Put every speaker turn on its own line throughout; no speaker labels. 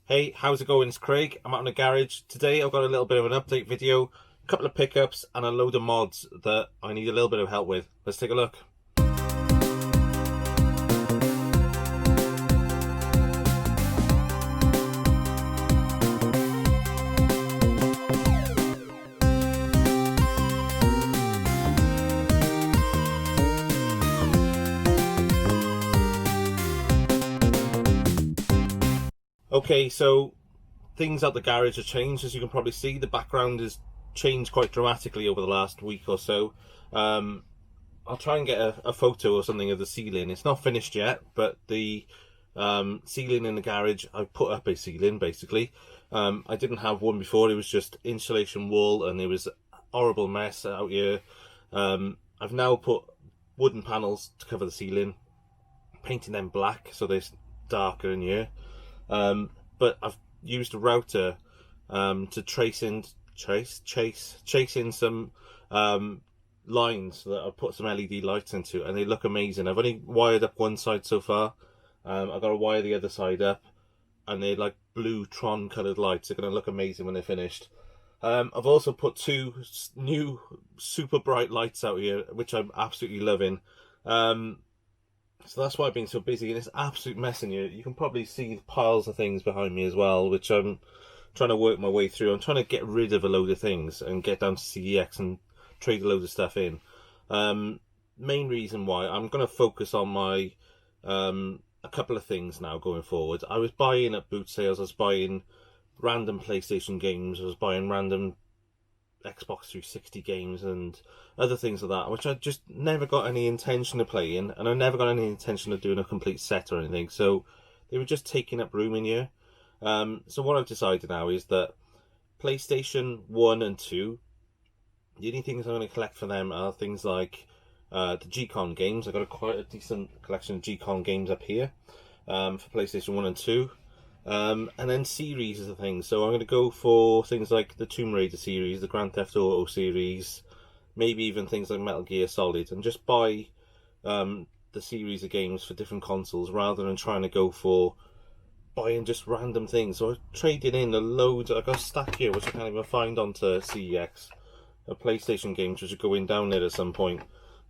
Hey, how's it going? It's Craig. I'm out in the garage. Today I've got a little bit of an update video, a couple of pickups and a load of mods that I need a little bit of help with. Let's take a look. Okay, so things at the garage have changed. As you can probably see, the background has changed quite dramatically over the last week or so. I'll try and get a photo or something of the ceiling. It's not finished yet, but the ceiling in the garage, I put up a ceiling basically. I didn't have one before. It was just insulation wool and it was a horrible mess out here. I've now put wooden panels to cover the ceiling, painting them black so they're darker in here. But I've used a router to chase in some lines that I've put some LED lights into, and they look amazing. I've only wired up one side so far. I've got to wire the other side up, and they're like blue Tron coloured lights. They're going to look amazing when they're finished. I've also put two new super bright lights out here, which I'm absolutely loving. So that's why I've been so busy, and it's an absolute mess in here. You can probably see piles of things behind me as well, which I'm trying to work my way through. I'm trying to get rid of a load of things and get down to CEX and trade a load of stuff in. Main reason why I'm going to focus on my a couple of things now going forward. I was buying at boot sales. I was buying random PlayStation games. I was buying random Xbox 360 games and other things like that, which I just never got any intention of playing, and I never got any intention of doing a complete set or anything, so they were just taking up room in here. So what I've decided now is that PlayStation 1 and 2, the only things I'm going to collect for them are things like the G-Con games. I've got quite a decent collection of G-Con games up here for PlayStation 1 and 2. And then series of things. So I'm going to go for things like the Tomb Raider series, the Grand Theft Auto series, maybe even things like Metal Gear Solid, and just buy the series of games for different consoles rather than trying to go for buying just random things. So I'm trading in a load. I've got a stack here which I can't even find onto CEX of PlayStation games which are going down there at some point.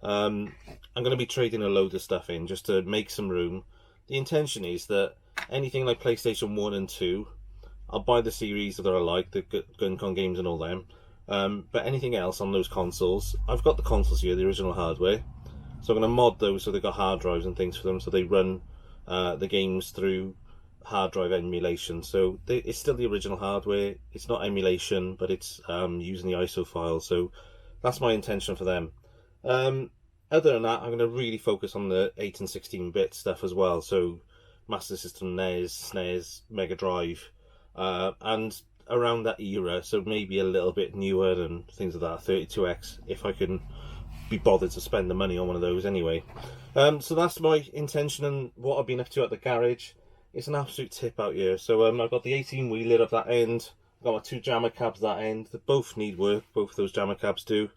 I'm going to be trading a load of stuff in just to make some room. The intention is that anything like PlayStation 1 and 2, I'll buy the series that I like, the Duncan games and all them. But anything else on those consoles, I've got the consoles here, the original hardware. So I'm going to mod those so they've got hard drives and things for them, so they run the games through hard drive emulation. So it's still the original hardware. It's not emulation, but it's using the ISO file. So that's my intention for them. Other than that, I'm going to really focus on the 8 and 16-bit stuff as well. So Master System, NES, SNES, Mega Drive, and around that era, so maybe a little bit newer and things like that, 32X, if I can be bothered to spend the money on one of those anyway. So that's my intention and what I've been up to at the garage. It's an absolute tip out here. So I've got the 18-wheeler at that end, I've got my two Jamma cabs at that end. They both need work, both of those Jamma cabs do.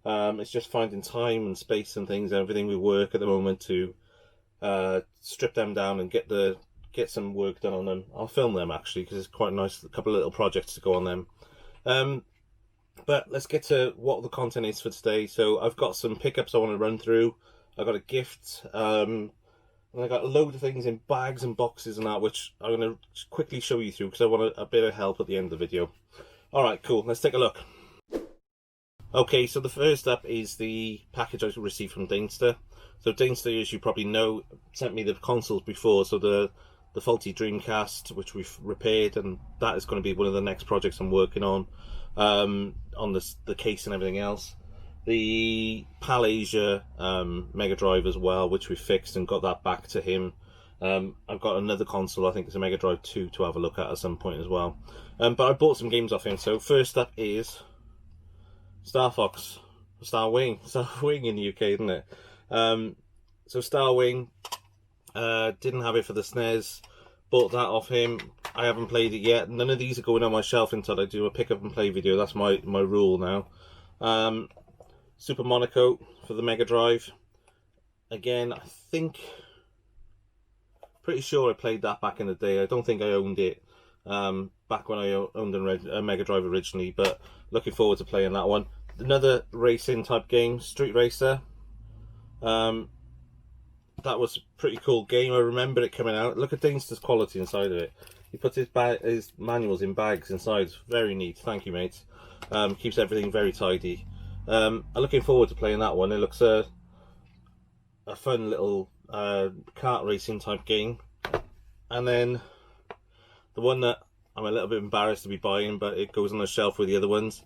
It's just finding time and space and things, everything with work at the moment to strip them down and get some work done on them. I'll film them actually because it's quite nice, a couple of little projects to go on them. But let's get to what the content is for today. So I've got some pickups I want to run through. I've got a gift, and I got a load of things in bags and boxes and that, which I'm going to quickly show you through because I want a bit of help at the end of the video. Alright, cool, let's take a look. Okay, so the first up is the package I received from Danester. So Danester, as you probably know, sent me the consoles before, so the faulty Dreamcast, which we've repaired, and that is going to be one of the next projects I'm working on the case and everything else. The PAL Asia Mega Drive as well, which we fixed and got that back to him. I've got another console, I think it's a Mega Drive 2, to have a look at some point as well. But I bought some games off him. So first up is Star Wing in the UK, isn't it? So Star Wing, didn't have it for the SNES, bought that off him. I haven't played it yet. None of these are going on my shelf until I do a pick up and play video. That's my rule now. Super Monaco for the Mega Drive. Again, pretty sure I played that back in the day. I don't think I owned it. back when I owned a Mega Drive originally, but looking forward to playing that one. Another racing type game, Street Racer. That was a pretty cool game. I remember it coming out. Look at Danester's quality inside of it. He puts his manuals in bags inside. Very neat. Thank you, mate. Keeps everything very tidy. I'm looking forward to playing that one. It looks a fun little kart racing type game. And then the one that I'm a little bit embarrassed to be buying, but it goes on the shelf with the other ones,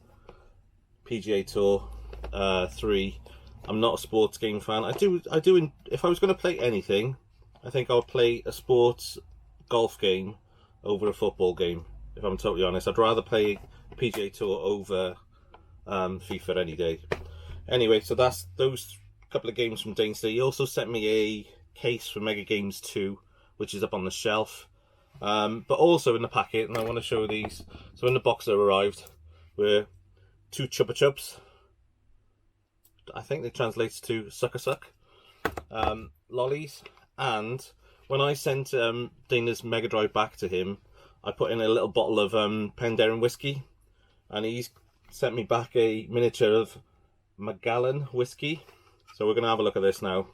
PGA Tour 3. I'm not a sports game fan. I do. If I was going to play anything, I think I'll play a sports golf game over a football game. If I'm totally honest, I'd rather play PGA Tour over FIFA any day. Anyway, so that's those couple of games from Danester. He also sent me a case for Mega Games 2, which is up on the shelf. But also in the packet, and I want to show these. So in the box that arrived were 2 Chupa Chups. I think it translates to sucker suck lollies. And when I sent Dana's Mega Drive back to him, I put in a little bottle of Penderyn whiskey, and he's sent me back a miniature of Macallan whiskey. So we're going to have a look at this now.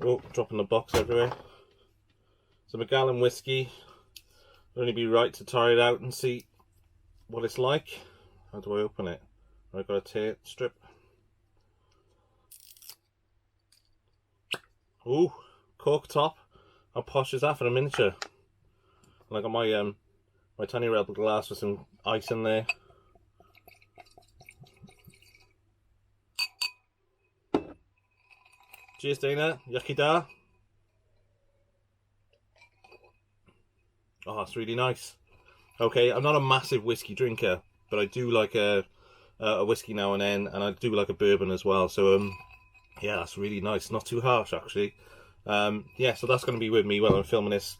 Oh, dropping the box everywhere. So Macallan whiskey. It'd only be right to try it out and see what it's like. How do I open it? I've got a tear strip. Ooh, cork top. How posh is that for a miniature? And I got my my tiny rebel glass with some ice in there. Cheers, Dana. Yucky da. Oh, it's really nice. Okay, I'm not a massive whiskey drinker, but I do like a whiskey now and then, and I do like a bourbon as well. So yeah, that's really nice. Not too harsh, actually. Yeah, so that's going to be with me while I'm filming this,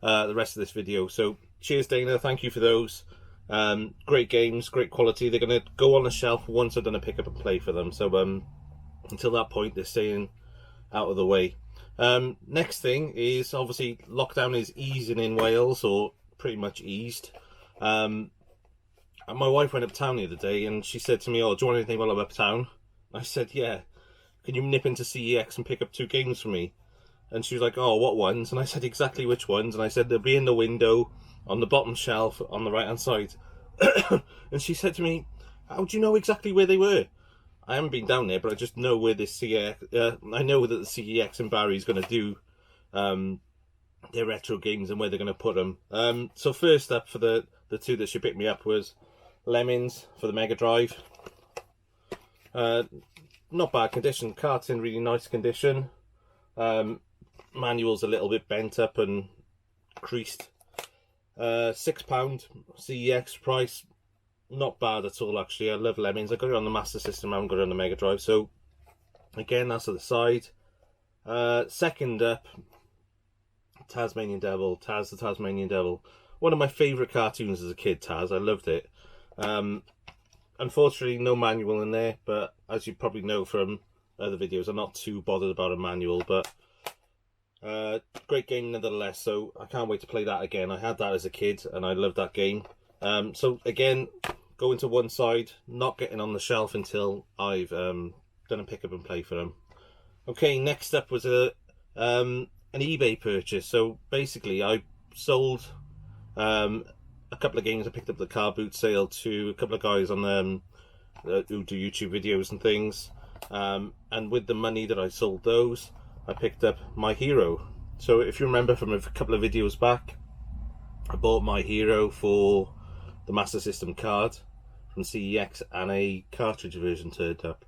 the rest of this video. So cheers, Dana. Thank you for those. Great games, great quality. They're going to go on the shelf once I've done a pick up and play for them. So until that point, they're staying out of the way. Next thing is, obviously, lockdown is easing in Wales, or pretty much eased. And my wife went uptown the other day, and she said to me, "Oh, do you want anything while I'm uptown?" I said, "Yeah. Can you nip into CEX and pick up 2 games for me?" And she was like, "Oh, what ones?" And I said exactly which ones, and I said they'll be in the window on the bottom shelf on the right hand side. And she said to me, "How do you know exactly where they were?" I haven't been down there, but I just know where this CEX. I know that the CEX in Barry is going to do their retro games and where they're going to put them. So first up for the 2 that she picked me up was Lemmings for the Mega Drive. Not bad condition. Cart's in really nice condition. Manual's a little bit bent up and creased. £6 CEX price. Not bad at all, actually. I love Lemmings. I got it on the Master System. I haven't got it on the Mega Drive. So again, that's at the side. Second up, Tasmanian Devil. Taz the Tasmanian Devil. One of my favourite cartoons as a kid, Taz. I loved it. Unfortunately, no manual in there, but as you probably know from other videos, I'm not too bothered about a manual, but great game nonetheless. So I can't wait to play that again. I had that as a kid, and I loved that game. So again, going to one side, not getting on the shelf until I've done a pick up and play for them. Okay, next up was an eBay purchase. So basically, I sold a couple of games. I picked up the car boot sale to a couple of guys on who do YouTube videos and things. And with the money that I sold those, I picked up My Hero. So if you remember from a couple of videos back, I bought My Hero for the Master System card from CEX, and a cartridge version turned up.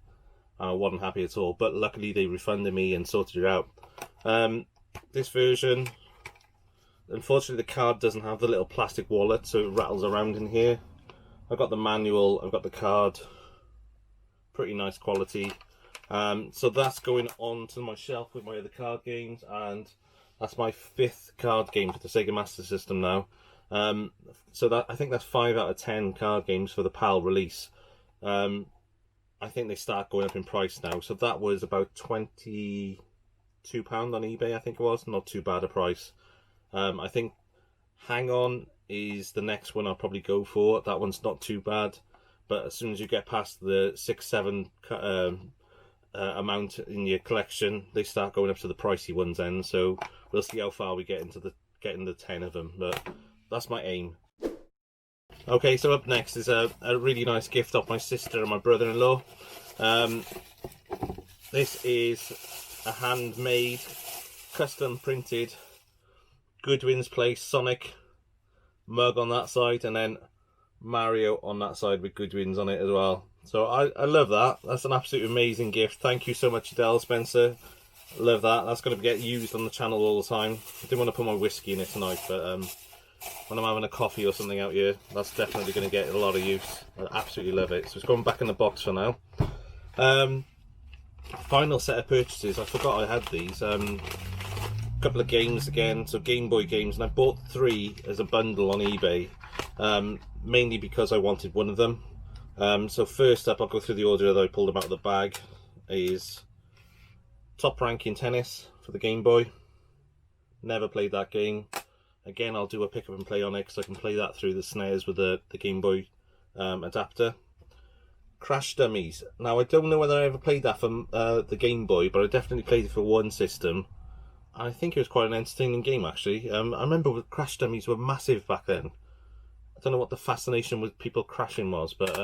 I wasn't happy at all, but luckily they refunded me and sorted it out. This version, unfortunately the card doesn't have the little plastic wallet, so it rattles around in here. I've got the manual, I've got the card, pretty nice quality. So that's going on to my shelf with my other card games, and that's my 5th card game for the Sega Master System now. So that, I think that's 5 out of 10 card games for the PAL release. I think they start going up in price now. So that was about 20 £2 on eBay, I think it was. Not too bad a price. I think Hang On is the next one I'll probably go for. That one's not too bad, but as soon as you get past the 6-7 amount in your collection, they start going up to the pricey ones then. So we'll see how far we get into getting the 10 of them, but that's my aim. Okay, so up next is a really nice gift off my sister and my brother-in-law. This is a handmade, custom printed Goodwin's Place Sonic mug on that side, and then Mario on that side with Goodwin's on it as well. So I love that. That's an absolutely amazing gift. Thank you so much, Adele Spencer. Love that. That's going to get used on the channel all the time. I didn't want to put my whiskey in it tonight, but when I'm having a coffee or something out here, that's definitely going to get a lot of use. I absolutely love it. So it's going back in the box for now. Final set of purchases. I forgot I had these. Couple of games again, so Game Boy games, and I bought 3 as a bundle on eBay, mainly because I wanted one of them. So first up, I'll go through the order that I pulled them out of the bag. Is Top Rank in Tennis for the Game Boy. Never played that game. Again, I'll do a pick up and play on it because I can play that through the SNES with the Game Boy adapter. Crash Dummies. Now, I don't know whether I ever played that for the Game Boy, but I definitely played it for one system. I think it was quite an entertaining game, actually. I remember Crash Dummies were massive back then. I don't know what the fascination with people crashing was, but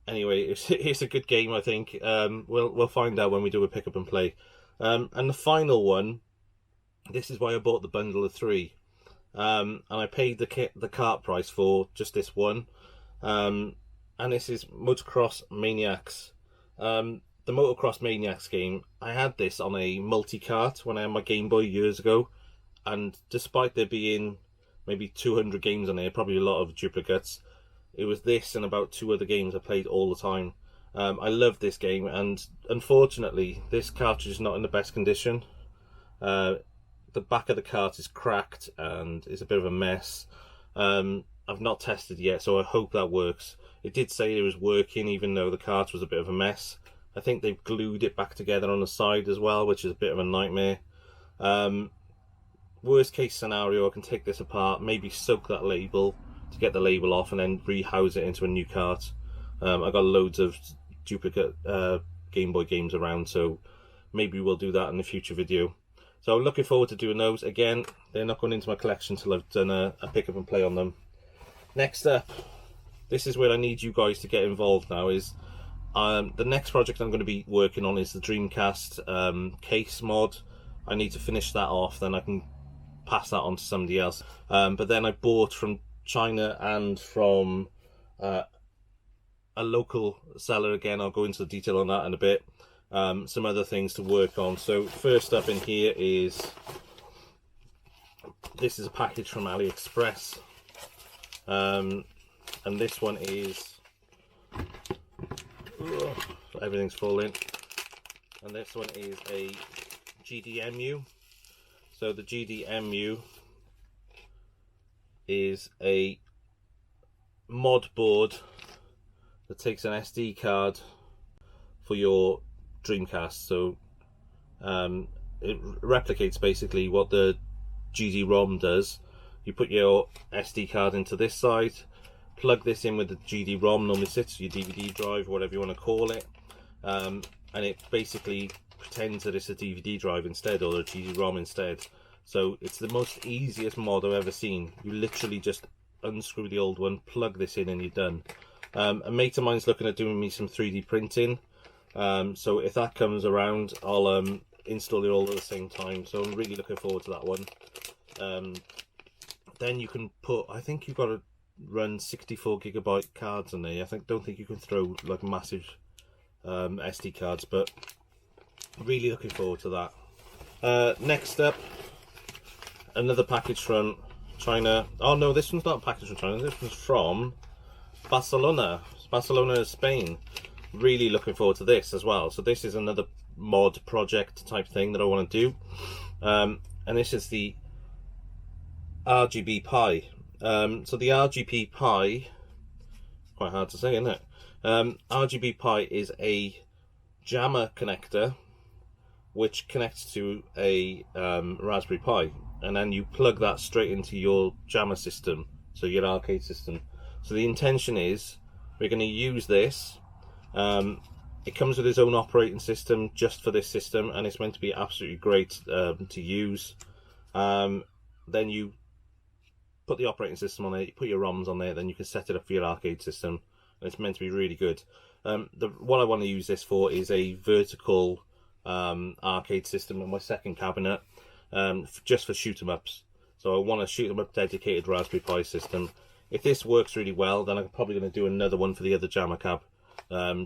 anyway, it's a good game, I think. We'll find out when we do a pick up and play. And the final one, this is why I bought the bundle of 3. And I paid the cart price for just this one. And this is Motocross Maniacs. The Motocross Maniacs game, I had this on a multi-cart when I had my Game Boy years ago, and despite there being maybe 200 games on there, probably a lot of duplicates, it was this and about 2 other games I played all the time. I love this game, and unfortunately this cartridge is not in the best condition. The back of the cart is cracked and is a bit of a mess. I've not tested yet, so I hope that works. It did say it was working even though the cart was a bit of a mess. I think they've glued it back together on the side as well, which is a bit of a nightmare. Worst case scenario, I can take this apart, maybe soak that label to get the label off, and then rehouse it into a new cart. I've got loads of duplicate Game Boy games around, so maybe we'll do that in a future video. So I'm looking forward to doing those. Again, they're not going into my collection until I've done a pick up and play on them. Next up, this is where I need you guys to get involved now, is the next project I'm going to be working on is the Dreamcast case mod. I need to finish that off, then I can pass that on to somebody else. But then I bought from China and from a local seller, again I'll go into the detail on that in a bit, some other things to work on. So first up in here is, this is a package from AliExpress, and this one is, everything's falling, and this one is a GDEMU. So the GDEMU is a mod board that takes an SD card for your Dreamcast. So it replicates basically what the GD-ROM does. You put your SD card into this side, plug this in with the GD-ROM, normally sits your DVD drive, whatever you want to call it, and it basically pretends that it's a DVD drive instead, or a GD-ROM instead. So it's the most easiest mod I've ever seen. You literally just unscrew the old one, plug this in, and you're done. A mate of mine's looking at doing me some 3D printing, so if that comes around, I'll install it all at the same time. So I'm really looking forward to that one. Then you can put, I think you've got to run 64GB cards in there. Don't think you can throw like massive SD cards, but really looking forward to that. Next up, another package from China. Oh no, this one's not a package from China, this one's from Barcelona, Spain. Really looking forward to this as well. So this is another mod project type thing that I want to do, and this is the RGB Pi. So the RGB Pi, quite hard to say, isn't it? RGB Pi is a Jamma connector which connects to a Raspberry Pi, and then you plug that straight into your Jamma system, so your arcade system. So the intention is we're going to use this. It comes with its own operating system just for this system, and it's meant to be absolutely great to use. Then you put the operating system on it, you put your ROMs on there, then you can set it up for your arcade system, and it's meant to be really good. What I want to use this for is a vertical arcade system in my second cabinet, just for shoot 'em ups. So I want a shoot 'em up dedicated Raspberry Pi system. If this works really well, then I'm probably going to do another one for the other Jamma cab,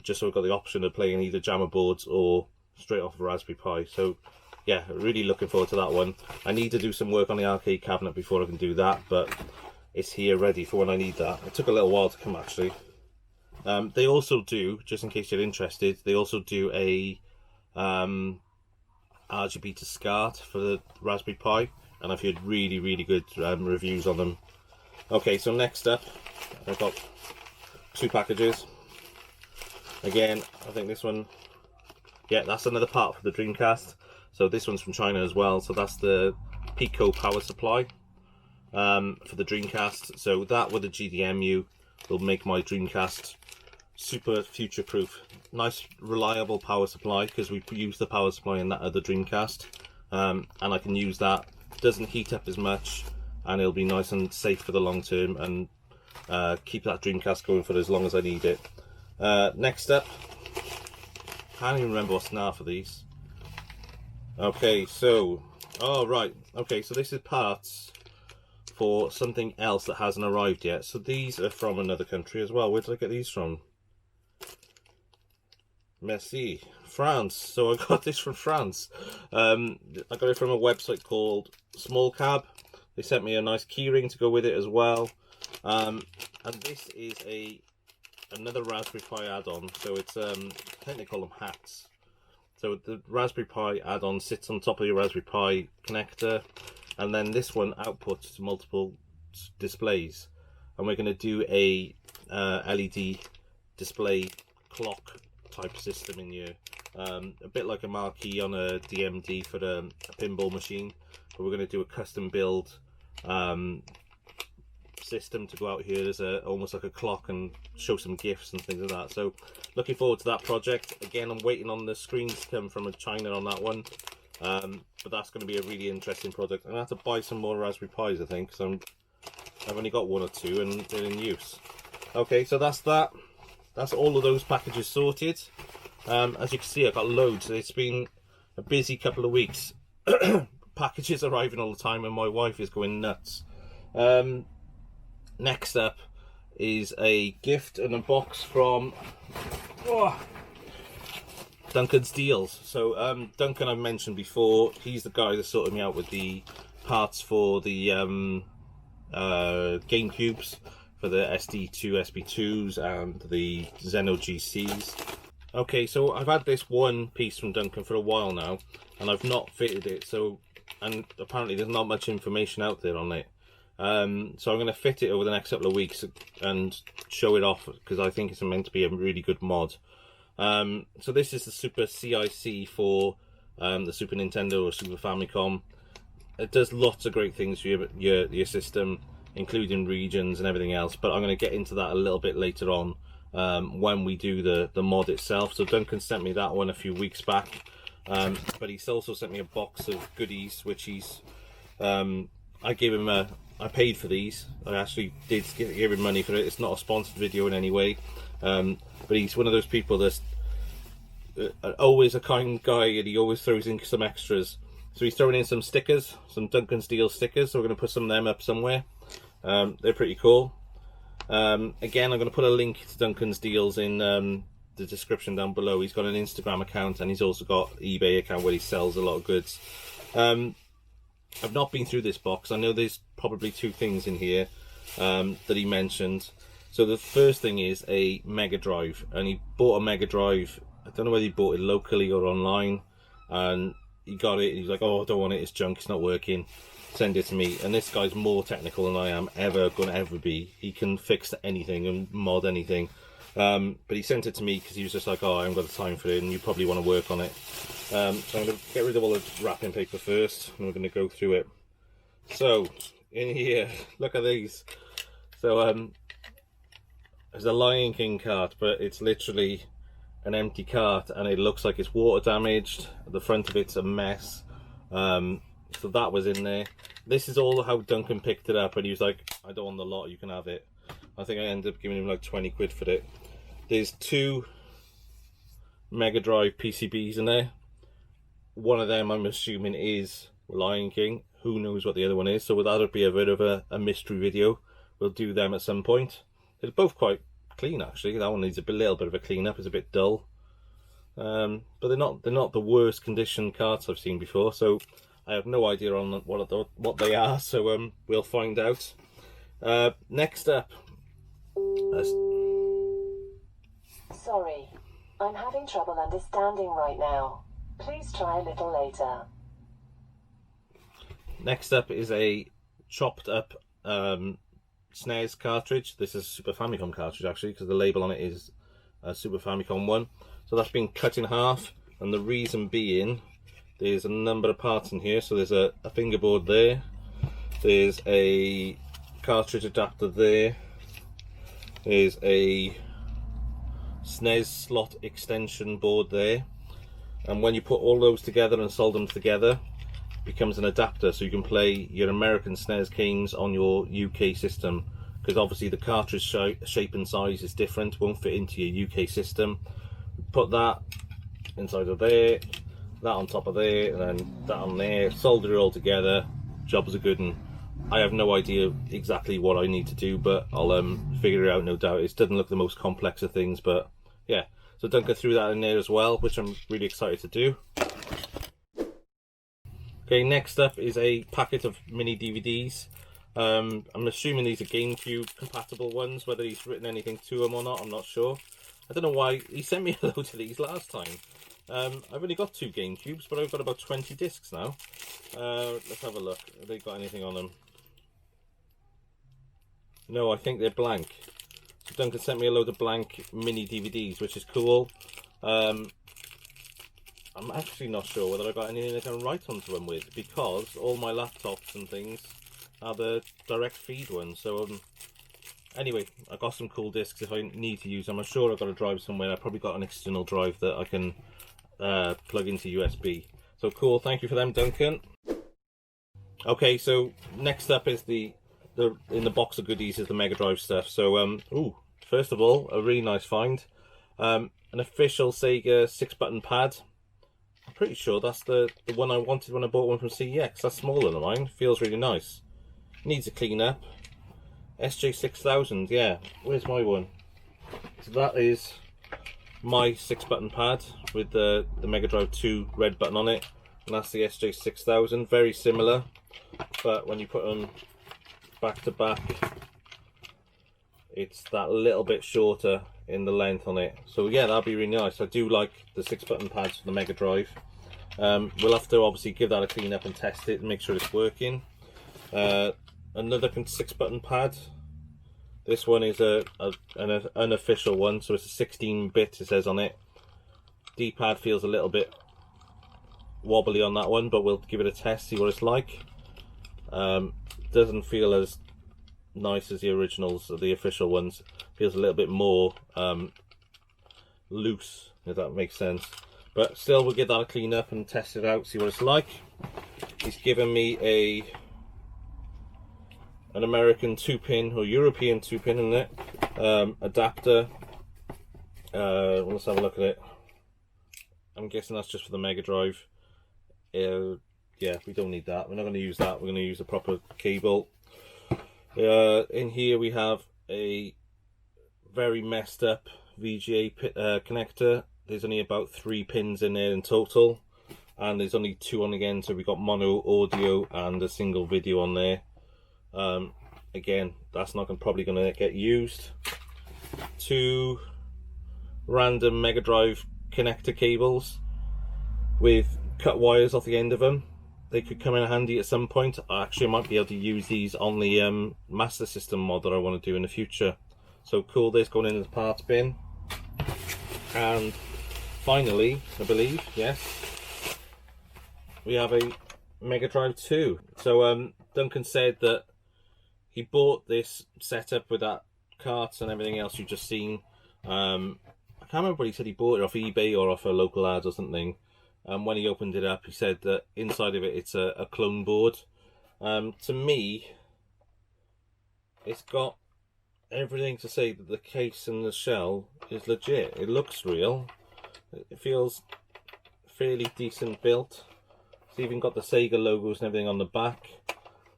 just so I've got the option of playing either Jamma boards or straight off of Raspberry Pi. So yeah, really looking forward to that one. I need to do some work on the arcade cabinet before I can do that, but it's here ready for when I need that. It took a little while to come, actually. They also do, just in case you're interested, they also do a RGB to SCART for the Raspberry Pi, and I've heard really, really good reviews on them. Okay, so next up, I've got 2 packages. Again, I think this one, yeah, that's another part for the Dreamcast. So this one's from China as well. So that's the Pico power supply for the Dreamcast. So that with the GDEMU will make my Dreamcast super future-proof. Nice, reliable power supply, because we use the power supply in that other Dreamcast. And I can use that. It doesn't heat up as much, and it'll be nice and safe for the long term, and keep that Dreamcast going for as long as I need it. Next up, I can't even remember what's now for these. Okay, so, oh right, okay, so this is parts for something else that hasn't arrived yet. So these are from another country as well. Where did I get these from? Merci, France. So I got this from France. I got it from a website called Small Cab. They sent me a nice keyring to go with it as well. And this is another Raspberry Pi add-on. So it's, I think they call them hats. So the Raspberry Pi add-on sits on top of your Raspberry Pi connector, and then this one outputs to multiple displays. And we're going to do a LED display clock type system in here, a bit like a marquee on a DMD for a pinball machine. But we're going to do a custom build system to go out here as almost like a clock and show some GIFs and things like that. So looking forward to that project. Again, I'm waiting on the screens to come from China on that one, but that's going to be a really interesting project. I'm going to have to buy some more Raspberry Pis, I think, because I've only got 1 or 2 and they're in use. Okay, so that's that. That's all of those packages sorted. As you can see, I've got loads. It's been a busy couple of weeks. Packages arriving all the time, and my wife is going nuts. Next up is a gift and a box from Duncan's Deals. So Duncan, I've mentioned before, he's the guy that sorted me out with the parts for the GameCubes, for the SD2 SB2s and the Xeno GCs. Okay, so I've had this one piece from Duncan for a while now, and I've not fitted it, and apparently there's not much information out there on it. So I'm going to fit it over the next couple of weeks and show it off, because I think it's meant to be a really good mod. So this is the Super CIC for the Super Nintendo or Super Famicom. It does lots of great things for your system, including regions and everything else, but I'm going to get into that a little bit later on when we do the mod itself. So Duncan sent me that one a few weeks back, but he's also sent me a box of goodies, which he's I gave him I paid for these. I actually did give him money for it. It's not a sponsored video in any way, but he's one of those people that's always a kind guy, and he always throws in some extras. So he's throwing in some stickers, some Duncan's Deal stickers, so we're going to put some of them up somewhere. They're pretty cool. Again, I'm going to put a link to Duncan's Deals in the description down below. He's got an Instagram account, and he's also got an eBay account where he sells a lot of goods. I've not been through this box. I know there's probably 2 things in here that he mentioned. So the first thing is a Mega Drive, and he bought a Mega Drive. I don't know whether he bought it locally or online, and he got it. He's like, "Oh, I don't want it. It's junk. It's not working. Send it to me." And this guy's more technical than I am going to ever be. He can fix anything and mod anything. But he sent it to me because he was just like, oh, I haven't got the time for it and you probably want to work on it. So I'm going to get rid of all the wrapping paper first and we're going to go through it. So in here, look at these. So there's a Lion King cart, but it's literally an empty cart and it looks like it's water damaged. The front of it's a mess. So that was in there. This is all how Duncan picked it up and he was like, I don't want the lot, you can have it. I think I ended up giving him like 20 quid for it. There's 2 Mega Drive PCBs in there. One of them I'm assuming is Lion King. Who knows what the other one is, so that'll be a bit of a mystery video. We'll do them at some point. They're both quite clean actually. That one needs a little bit of a clean up, it's a bit dull. But they're not the worst condition carts I've seen before, so I have no idea on what they are, so we'll find out. Next up,
sorry, I'm having trouble understanding right now. Please try a little later.
Next up is a chopped up SNES cartridge. This is a Super Famicom cartridge actually, because the label on it is a Super Famicom one. So that's been cut in half, and the reason being, there's a number of parts in here. So there's a fingerboard there, there's a cartridge adapter there, there's a SNES slot extension board there, and when you put all those together and solder them together, it becomes an adapter, so you can play your American SNES games on your UK system, because obviously the cartridge shape and size is different, won't fit into your UK system. Put that inside of there, that on top of there, and then that on there, solder it all together, job's a good one. I have no idea exactly what I need to do, but I'll figure it out, no doubt. It doesn't look the most complex of things, but yeah. So Duncan threw that in there as well, which I'm really excited to do. Okay, next up is a packet of mini DVDs. I'm assuming these are GameCube compatible ones, whether he's written anything to them or not, I'm not sure. I don't know why, he sent me a load of these last time. I've only got 2 GameCubes, but I've got about 20 discs now. Let's have a look, have they got anything on them? No, I think they're blank. So Duncan sent me a load of blank mini DVDs, which is cool. I'm actually not sure whether I got anything I can write onto them with, because all my laptops and things are the direct feed ones. So anyway, I got some cool discs if I need to use them. I'm sure I've got a drive somewhere. I've probably got an external drive that I can plug into USB. So cool, thank you for them, Duncan. Okay, so next up is in the box of goodies is the Mega Drive stuff. So ooh, first of all, a really nice find. An official Sega 6-button pad. I'm pretty sure that's the one I wanted when I bought one from CEX. That's smaller than mine. Feels really nice. Needs a clean up. SJ6000, yeah. Where's my one? So that is my 6-button pad with the Mega Drive 2 red button on it. And that's the SJ6000. Very similar, but when you put them back to back, it's that little bit shorter in the length on it. So yeah, that'd be really nice. I do like the 6-button pads for the Mega Drive. We'll have to obviously give that a clean up and test it and make sure it's working. Another 6-button pad. This one is an unofficial one, so it's a 16-bit, it says on it. D-pad feels a little bit wobbly on that one, but we'll give it a test, see what it's like. Doesn't feel as nice as the originals, or the official ones. Feels a little bit more loose, if that makes sense. But still, we'll give that a clean up and test it out, see what it's like. He's given me an American 2-pin or European 2-pin in it, adapter. Let's have a look at it. I'm guessing that's just for the Mega Drive. Yeah, we don't need that. We're not going to use that. We're going to use a proper cable. In here we have a very messed up VGA connector. There's only about 3 pins in there in total, and there's only 2 on again, so we've got mono audio and a single video on there. Again, that's not probably going to get used. 2 random Mega Drive connector cables with cut wires off the end of them. They could come in handy at some point. I might be able to use these on the Master System mod that I want to do in the future. So cool, this going into the parts bin. And finally, I believe, yes, we have a Mega Drive 2. So Duncan said that he bought this setup with that carts and everything else you've just seen. I can't remember what he said. He bought it off eBay or off a local ad or something. When he opened it up, he said that inside of it, it's a clone board. To me, it's got everything to say that the case and the shell is legit. It looks real. It feels fairly decent built. It's even got the Sega logos and everything on the back.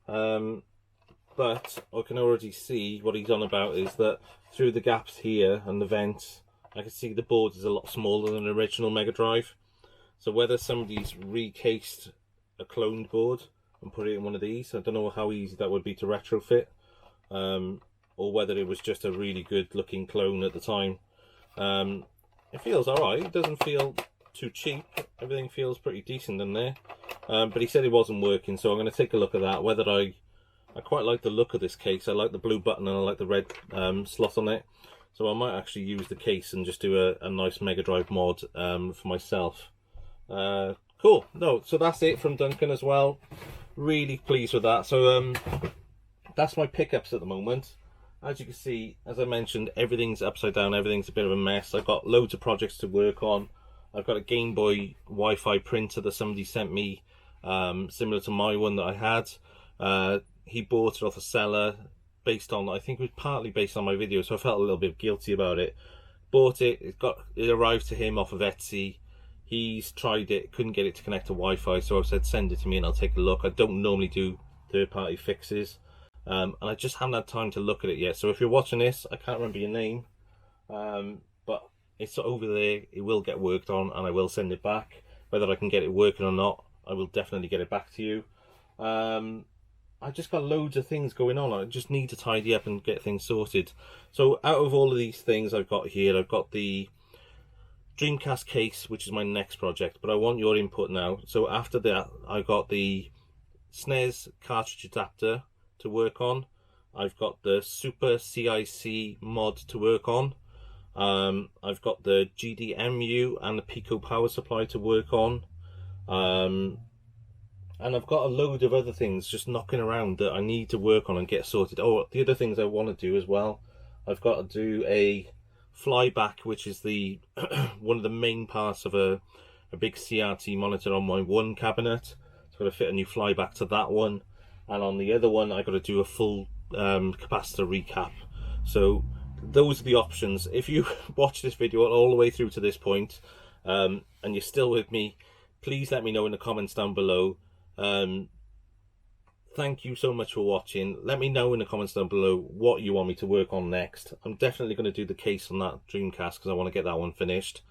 But I can already see what he's on about is that through the gaps here and the vents, I can see the board is a lot smaller than the original Mega Drive. So whether somebody's recased a cloned board and put it in one of these, I don't know how easy that would be to retrofit, or whether it was just a really good looking clone at the time. It feels alright. It doesn't feel too cheap. Everything feels pretty decent in there. But he said it wasn't working, so I'm going to take a look at that. Whether I quite like the look of this case. I like the blue button and I like the red slot on it. So I might actually use the case and just do a nice Mega Drive mod for myself. Cool. No, so that's it from Duncan as well. Really pleased with that. So that's my pickups at the moment. As you can see, as I mentioned, everything's upside down. Everything's a bit of a mess. I've got loads of projects to work on. I've got a Game Boy Wi-Fi printer that somebody sent me, similar to my one that I had. He bought it off a seller based on, I think it was partly based on my video, so I felt a little bit guilty about it. Bought it, it arrived to him off of Etsy. He's tried it, couldn't get it to connect to Wi-Fi, so I said send it to me and I'll take a look. I don't normally do third-party fixes, and I just haven't had time to look at it yet. So if you're watching this, I can't remember your name, but it's over there. It will get worked on and I will send it back. Whether I can get it working or not, I will definitely get it back to you. I just got loads of things going on. I just need to tidy up and get things sorted. So out of all of these things I've got here, I've got the Dreamcast case, which is my next project, but I want your input now. So after that, I got the SNES cartridge adapter to work on. I've got the Super CIC mod to work on. I've got the GDEMU and the Pico power supply to work on. And I've got a load of other things just knocking around that I need to work on and get sorted. Oh, the other things I want to do as well, I've got to do a Flyback, which is the one of the main parts of a big CRT monitor on my one cabinet. So I've got to fit a new Flyback to that one. And on the other one, I've got to do a full capacitor recap. So those are the options. If you watch this video all the way through to this point, and you're still with me, please let me know in the comments down below. Thank you so much for watching. Let me know in the comments down below what you want me to work on next. I'm definitely going to do the case on that Dreamcast because I want to get that one finished.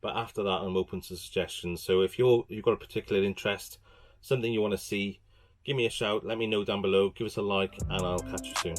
But after that, I'm open to suggestions. So if you've got a particular interest, something you want to see, give me a shout. Let me know down below. Give us a like, and I'll catch you soon.